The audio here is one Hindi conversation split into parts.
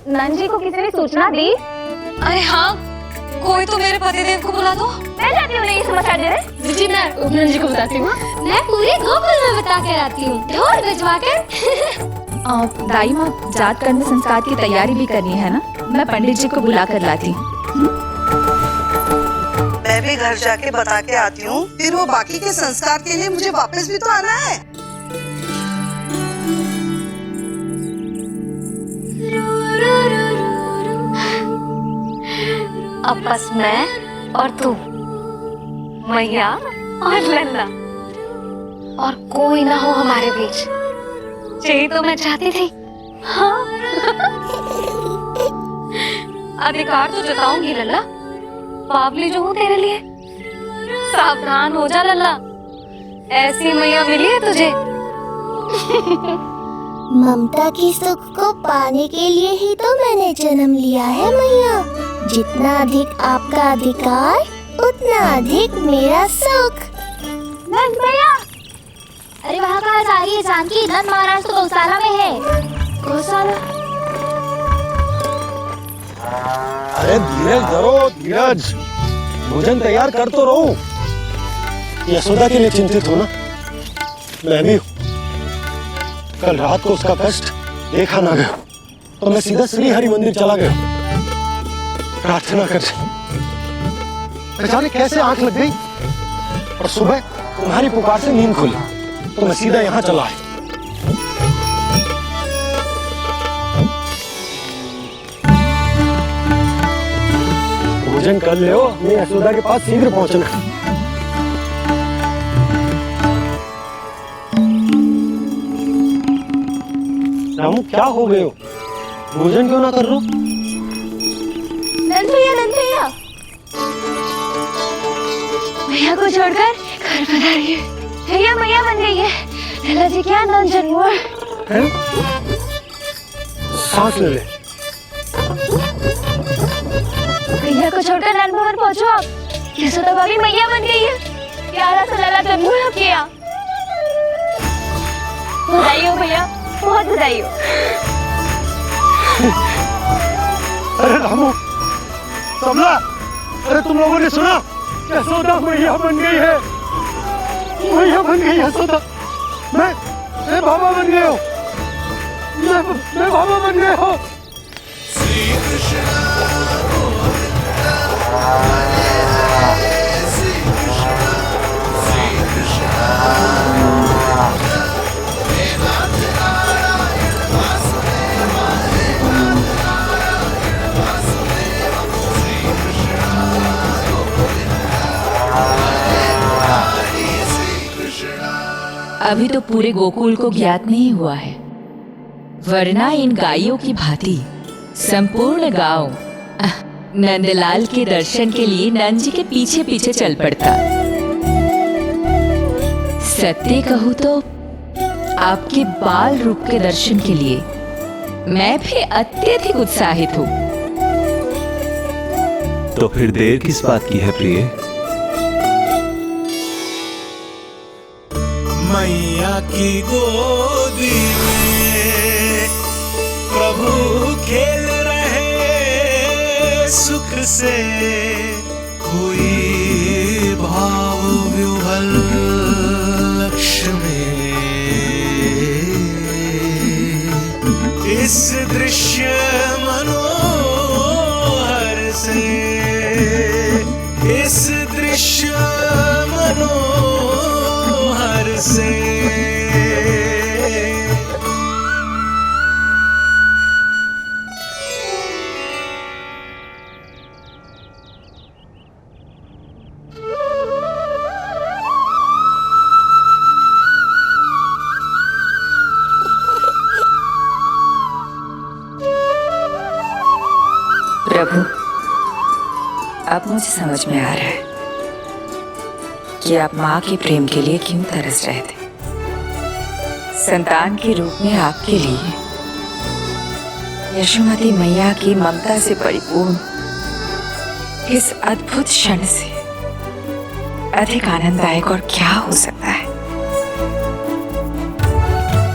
नंजी को किसी ने सूचना दी? अरे हाँ, कोई तो मेरे पतिदेव को बुला दो। मैं जाती हूँ नहीं समाचार देने। जी मैं नंजी को बताती हूँ। मैं पूरे गोकुल में बता कर आती हूँ, ढोल बजवा कर। दाई माँ, जात कर्म संस्कार की तैयारी भी करनी है ना, मैं पंडित जी को बुला कर लाती हूँ। मैं भी घर जाके बता के आती हूँ, फिर वो बाकी के संस्कार के लिए मुझे वापस भी तो आना है। अब बस मैं और तू, मैया और लल्ला, और कोई ना हो हमारे बीच। यही तो मैं चाहती थी। हाँ। अधिकार तो जताऊंगी लल्ला, बावली जो हूँ तेरे लिए। सावधान हो जा लल्ला, ऐसी मैया मिली है तुझे। ममता की सुख को पाने के लिए ही तो मैंने जन्म लिया है मैया। जितना अधिक आपका अधिकार, उतना अधिक मेरा सुख। नंद भैया, अरे वहाँ कहाँ जा रही है जानकी? नंद महाराज तो गौशाला में है। गौशाला? अरे धीरज धरो, धीरज। भोजन तैयार कर तो रहो। यशोदा के लिए चिंतित हो ना? मैं भी हूँ। कल रात को उसका कष्ट देखा ना गया, तो मैं सीधा श्री हरि मंदिर चला गया प्रार्थना कर। जाने कैसे आंख लग गई और सुबह तुम्हारी पुकार से नींद खुली, तो मैं सीधा यहाँ चला आया। भोजन कर ले, अपनी यशोदा के पास शीघ्र पहुंचना। रामू, क्या हो गए हो? भोजन क्यों ना कर लो? नंद भैया, नंद भैया, भैया को छोड़कर घर पधारी है। भैया मैया बन गई है। लल्ला जी क्या नंद जन्मोर। सांस ले ले। भैया को छोड़कर नंद भवन पहुंचो आप। यशोदा भाभी मैया बन गई है। प्यारा सा लल्ला जन्मोर किया। बधाई हो भैया, बहुत बधाई हो। अरे रामू, सबला, अरे तुम लोगों ने सुना? यशोदा मैया बन गई है। मैया बन गई यशोदा। मैं बाबा बन गया हूँ। मैं बाबा बन गया हूँ। अभी तो पूरे गोकुल को ज्ञात नहीं हुआ है, वरना इन गायों की भांति संपूर्ण गांव नंदलाल के दर्शन के लिए नंद जी के पीछे पीछे चल पड़ता। सत्य कहूँ तो आपके बाल रूप के दर्शन के लिए मैं भी अत्यधिक उत्साहित हूँ। तो फिर देर किस बात की है प्रिय? मैया की गोदी में प्रभु खेल रहे सुख से, कोई भाव व्यूहल लक्ष्य में। इस दृश्य मनोहर से, इस दृश्य मनोहर से। प्रभु, अब मुझे समझ में आ रहा है कि आप माँ के प्रेम के लिए क्यों तरस रहे थे। संतान के रूप में आपके लिए यशोमती मैया की ममता से परिपूर्ण इस अद्भुत क्षण से अधिक आनंददायक और क्या हो सकता है।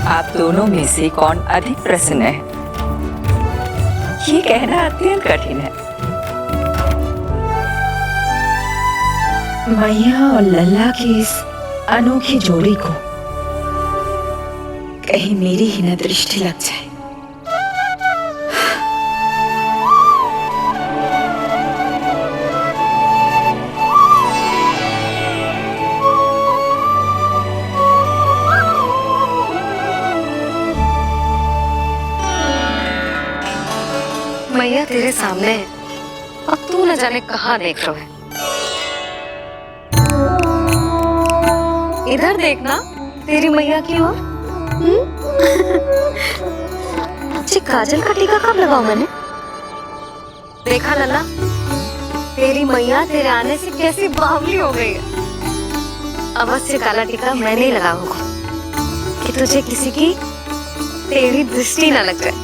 आप दोनों में से कौन अधिक प्रसन्न है? ये कहना अत्यंत कठिन है। मैया और लल्ला की इस अनोखी जोड़ी को कहीं मेरी ही न दृष्टि लग जाए। मैया तेरे सामने है, अब तू न जाने कहाँ देख रहा है। इधर देखना तेरी मैया की ओर। अच्छी काजल का टीका कब लगाऊं मैंने? देखा लल्ला, तेरी मैया तेरे आने से कैसी बावली हो गई है। अवश्य काला टीका मैंने ही लगाऊंगा कि तुझे किसी की तेरी दृष्टि न लग जाए।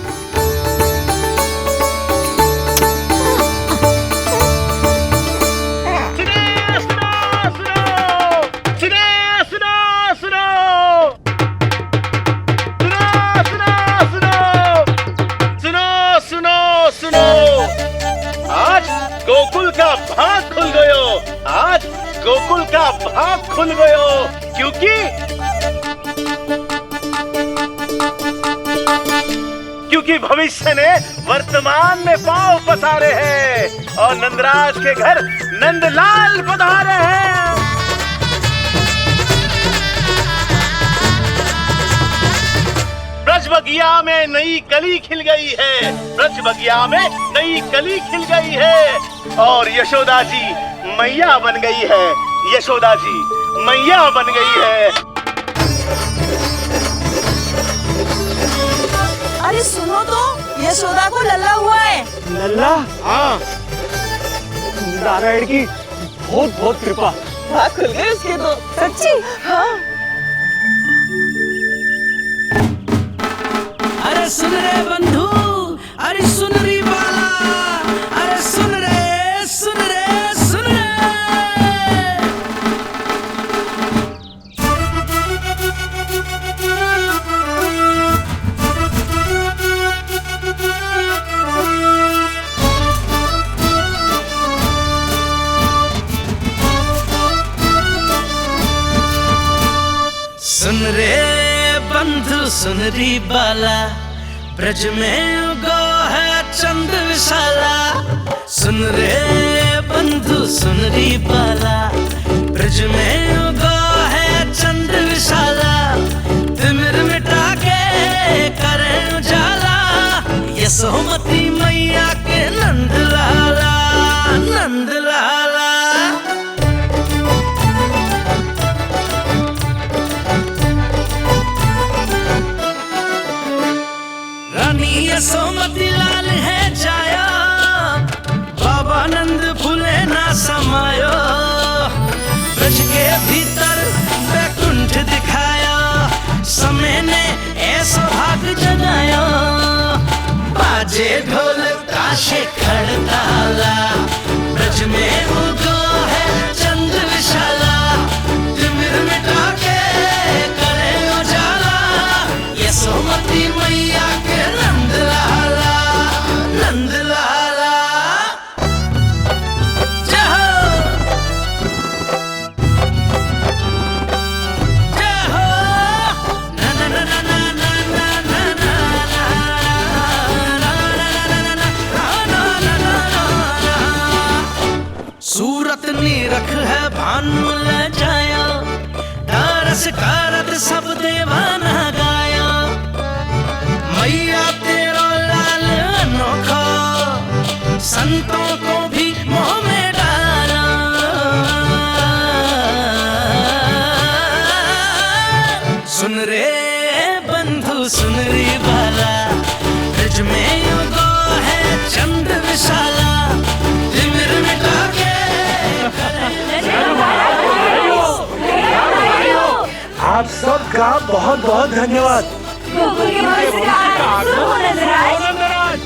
गोकुल का भाग खुल गयो। आज गोकुल का भाग खुल गयो, क्योंकि भविष्य ने वर्तमान में पांव पसारे हैं और नंदराज के घर नंदलाल पधारे हैं। ब्रज बगिया में नई कली खिल गई है, ब्रज बगिया में नई कली खिल गई है और यशोदा जी मैया बन गई है। यशोदा जी मैया बन गई है। अरे सुनो तो, यशोदा को लल्ला हुआ है। लल्ला? हाँ, नारायण की बहुत बहुत कृपा। भाग खुल गए उसके तो। सच्ची? हाँ। अरे सुन रे बंधु, अरे सुन री बाला, अरे सुन रे, सुन रे, सुन रे। सुन रे बंधु, सुन री बाला, ब्रज में उगो है चंद विशाला। सुन रे बंधु, सुन री बाला, ब्रज में उगो है चंद विशाला। तिमिर मिटा के करे उजाला, यशोमती मैया के नंद लाला, नंद लाला। यशोमती लाल है जाया, बाबा नंद फूले ना समायो। ब्रज के भीतर बैकुंठ दिखाया, समय ने ऐसा भाग जगाया। बाजे ढोल ताशे खड़ताला, ब्रज में उगो है चंद विशाला। तिमिर मिटा के करे उजाला, यशोमती मैया के नंद लाला, नंद लाला। जय हो, जय हो, ना ना ना ना ना ना ना ना ना ना ना ना। सूरत निरख है भानु ले जाया, दारस कारत सब देवाना गाया। मैया तेरा लाल अनोखा, संतों को भी मोह में डाला। सुन रे बंधु, सुन री बाला, ब्रज में युगो है चंद विशाला। तिमिर मिटा के आप सबका बहुत बहुत धन्यवाद।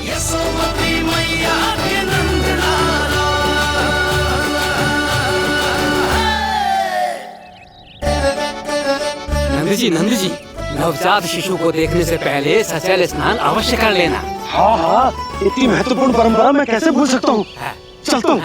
यशोमती मैया के नंद लाला। नंद जी, नवजात शिशु को देखने से पहले सचैल स्नान अवश्य कर लेना। हाँ हाँ, इतनी महत्वपूर्ण परंपरा मैं कैसे भूल सकता हूँ। चलता हूँ।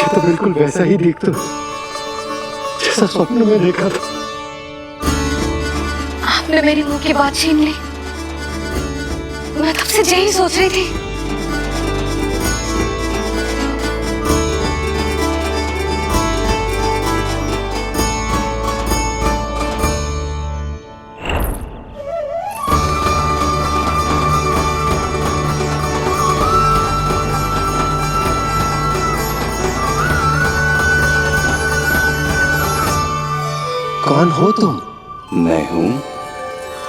तो बिल्कुल वैसा ही दिखता जैसा स्वप्न में देखा था। आपने मेरी मुंह की बात छीन ली। मैं तब से यही सोच रही थी। कौन हो तुम? मैं हूँ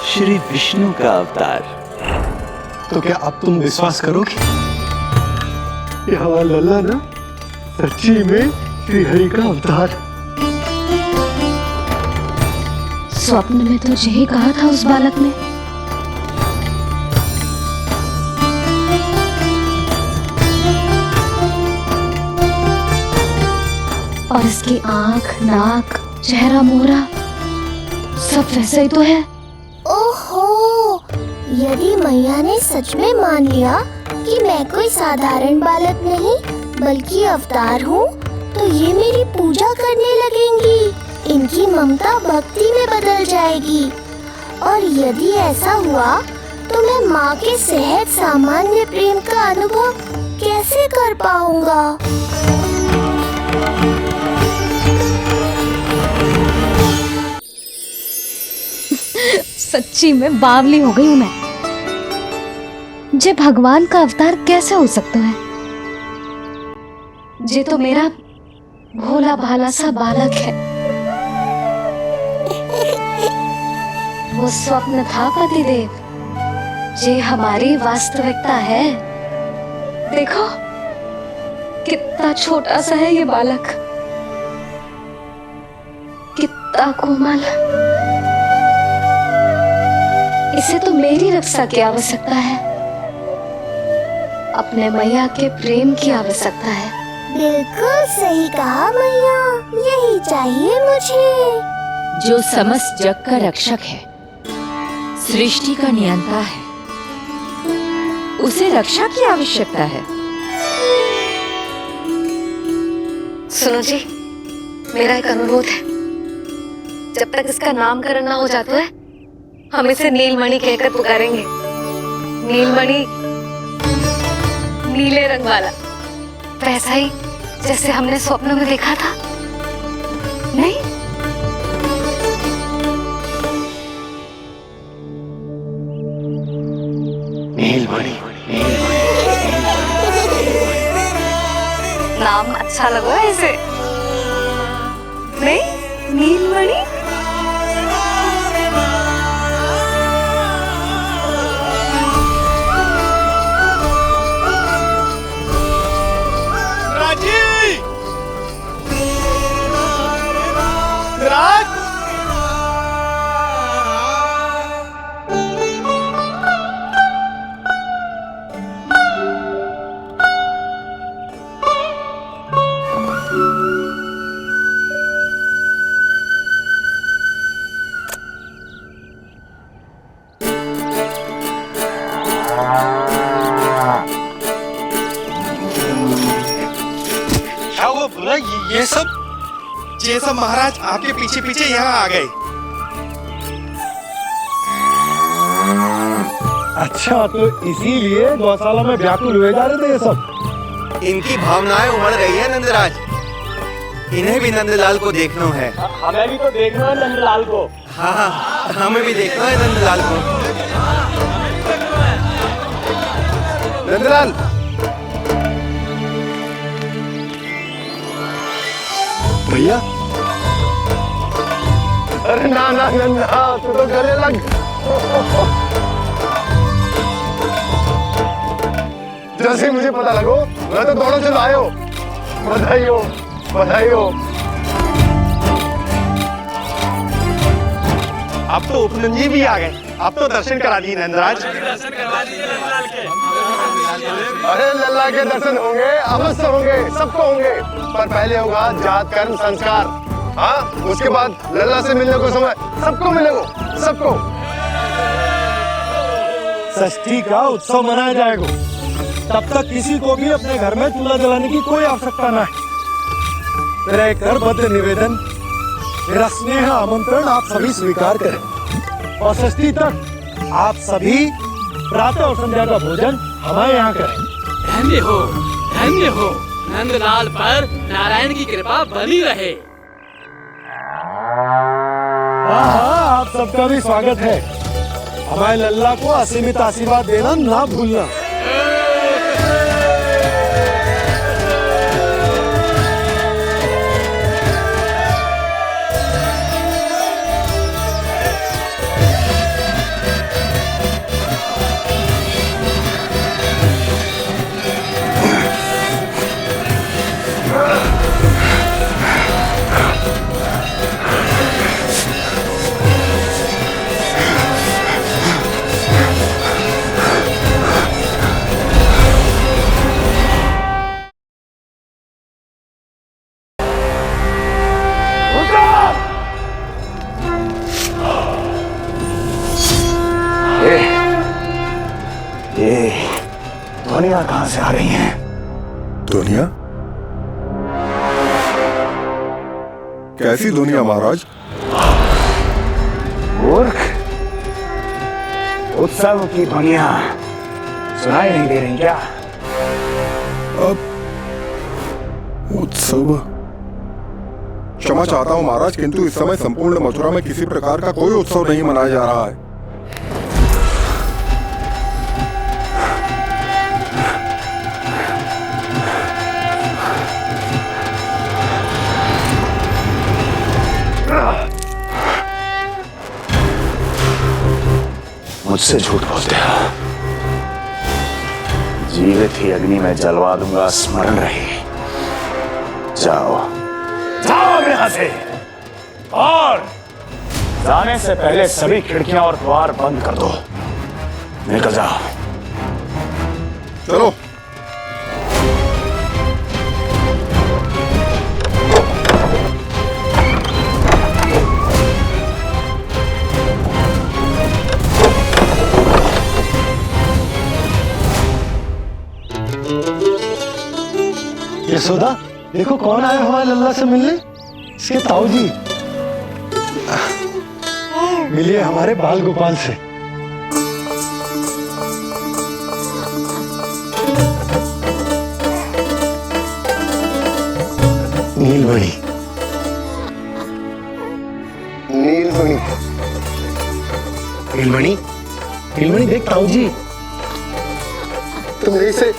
श्री विष्णु का अवतार। तो क्या अब तुम विश्वास करोगे? ये हमारा लल्ला ना सच्ची में श्री हरि का अवतार। स्वप्न में तो यही कहा था उस बालक ने। और इसकी आंख, नाक, चेहरा, मोहरा सब वैसा ही तो है। ओहो, यदि मैया ने सच में मान लिया कि मैं कोई साधारण बालक नहीं बल्कि अवतार हूँ, तो ये मेरी पूजा करने लगेंगी। इनकी ममता भक्ति में बदल जाएगी। और यदि ऐसा हुआ तो मैं माँ के सहज सामान्य प्रेम का अनुभव कैसे कर पाऊंगा? सच्ची में बावली हो गई हूँ मैं। जे भगवान का अवतार कैसे हो सकता है? जे तो मेरा भोला भाला सा बालक है। वो स्वप्न था पतिदेव, जे हमारी वास्तविकता है। देखो कितना छोटा सा है ये बालक, कितना कोमल। इसे तो मेरी रक्षा की आवश्यकता है, अपने मैया के प्रेम की आवश्यकता है। बिल्कुल सही कहा मैया, यही चाहिए मुझे। जो समस्त जग का रक्षक है, सृष्टि का नियंता है, उसे रक्षा की आवश्यकता है। सुनो जी, मेरा एक अनुरोध है, जब तक इसका नामकरण ना हो जाता है हम इसे नीलमणि कहकर पुकारेंगे। नीलमणि नीले रंग वाला, वैसा ही जैसे हमने स्वप्न में देखा था, नहीं? नीलमणि। नाम अच्छा लगा है इसे, नहीं? नीलमणि। ये सब महाराज आपके पीछे पीछे यहाँ आ गए। अच्छा, तो इसीलिए गौशाला में व्याकुल हुए जा रहे थे ये सब। इनकी भावनाएं उमड़ रही है नंदराज, इन्हें भी नंदलाल को देखना है। हमें भी तो देखना है नंदलाल को। हाँ, हमें भी देखना है नंदलाल को। नंदलाल, भैया। अरे ना ना नंदा, तू तो गले लग। जैसे मुझे पता लगो मैं तो दौड़ो से लायो। बधाई हो, बधाई हो। अब तो उपनंदी भी आ गए, अब तो दर्शन करा दिए नंदराज। अरे लल्ला के दर्शन होंगे, अवश्य होंगे, सबको होंगे, पर पहले होगा जात कर्म संस्कार। हाँ, उसके बाद लल्ला से मिलने को समय सबको मिलेगा, सबको। षष्ठी का उत्सव मनाया जाएगा, तब तक किसी को भी अपने घर में चूल्हा जलाने की कोई आवश्यकता न है। मेरा एक करबद्ध निवेदन, मेरा स्नेह आमंत्रण आप सभी स्वीकार करें और षष्ठी तक आप सभी प्रातः और संध्या का भोजन हमारे यहाँ करें। धन्य हो, धन्य हो। नंदलाल पर नारायण की कृपा बनी रहे। हाँ, आप सबका भी स्वागत है। हमारे लल्ला को असीमित आशीर्वाद देना ना भूलना। ध्वनियाँ कहाँ से आ रही हैं? ध्वनियाँ? कैसी ध्वनियाँ महाराज? मूर्ख, उत्सव की ध्वनियाँ सुनाई नहीं दे रही क्या? अब उत्सव? क्षमा चाहता हूँ महाराज, किंतु इस समय संपूर्ण मथुरा में किसी प्रकार का कोई उत्सव नहीं मनाया जा रहा है। मुझसे झूठ बोलते हो। जीवित ही अग्नि में जलवा दूंगा, स्मरण रहे। जाओ, जाओ यहाँ से, और जाने से पहले सभी खिड़कियां और द्वार बंद कर दो। निकल जाओ। चलो। यशोदा, देखो कौन आया हुआ है लल्ला से मिलने। इसके ताऊ जी। मिलिए हमारे बाल गोपाल से। नीलमणि। नीलमणि। नीलमणि। नीलमणि देख ताऊ जी। तुमने इसे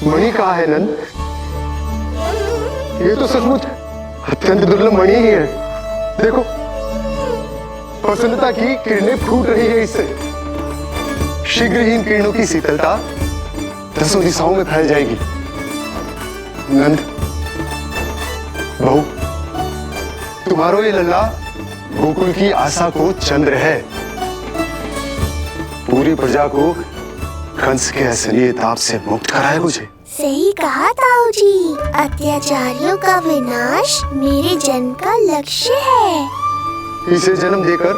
मणि कहा है नंद? ये तो सचमुच अत्यंत दुर्लभ मणि ही है। देखो प्रसन्नता की किरणें फूट रही है इससे। शीघ्र ही इन किरणों की शीतलता दसों दिशाओं में फैल जाएगी। नंद बहू, तुम्हारो ये लल्ला गोकुल की आशा को चंद्र है। पूरी प्रजा को कंस के असली ताप से मुक्त कराए मुझे। सही कहा ताऊ जी, अत्याचारियों का विनाश मेरे जन्म का लक्ष्य है। इसे जन्म देकर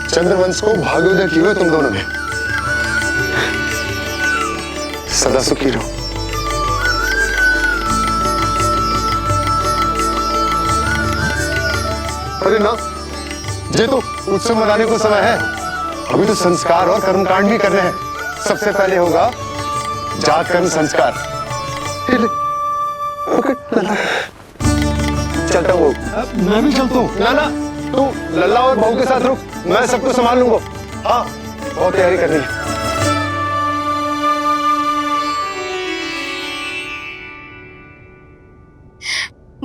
चंद्रवंश को भाग्योदय किए हुए तुम दोनों ने। सदा सुखी रहो। अरे ना, ये तो उत्सव मनाने को समय है। अभी तो संस्कार और कर्मकांड भी करने हैं। सबसे पहले होगा जात कर्म संस्कार। चलता हूँ। मैं भी चलता हूँ। ना ना, तू लल्ला और बहू के साथ रुक, मैं सबको संभाल लूंगा। हाँ, बहुत तैयारी करनी है।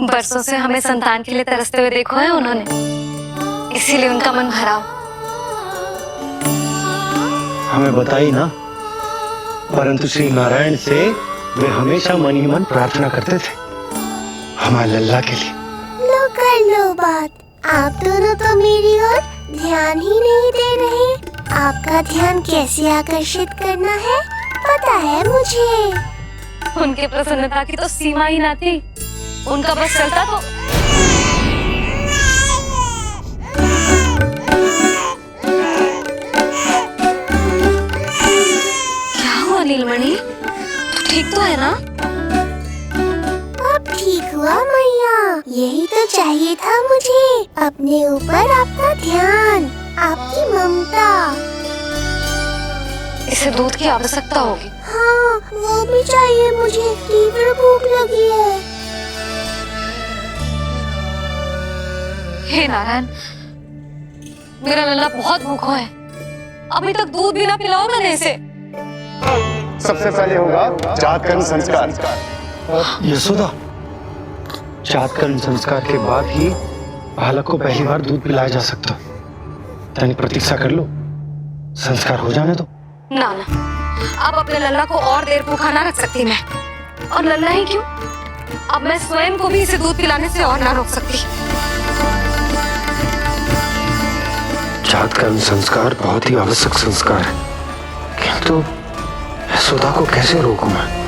बरसों से हमें संतान के लिए तरसते हुए देखो है उन्होंने, इसीलिए उनका मन भरा हो। हमें बताई ना, परंतु श्री नारायण से वे हमेशा मन ही मन प्रार्थना करते थे हमारे लल्ला के लिए। लो कर लो बात। आप दोनों तो मेरी ओर ध्यान ही नहीं दे रहे। आपका ध्यान कैसे आकर्षित करना है पता है मुझे। उनके प्रसन्नता की तो सीमा ही ना थी। उनका बस चलता तो क्या हुआ नीलमणि, तू ठीक तो है ना? अब ठीक हुआ मैया, यही तो चाहिए था मुझे। अपने ऊपर आपका ध्यान, आपकी ममता। इसे दूध की आवश्यकता होगी। हाँ, वो भी चाहिए मुझे। तीव्र भूख लगी है। हे नारायण, मेरा लल्ला बहुत भूखा है। अभी तक दूध भी ना पिलाओ मैंने इसे। सबसे पहले होगा जात कर्म संस्कार। यशोदा, जात कर्म संस्कार के बाद ही बालक को पहली बार दूध पिलाया जा सकता। तनिक प्रतीक्षा कर लो, संस्कार हो जाने दो। ना ना, अब अपने लल्ला को और देर भूखा ना रख सकती मैं। और लल्ला ही क्यों, अब मैं स्वयं को भी इसे दूध पिलाने से और ना रोक सकती। जात कर्म संस्कार बहुत ही आवश्यक संस्कार है, किंतु यशोदा को कैसे रोकूं मैं?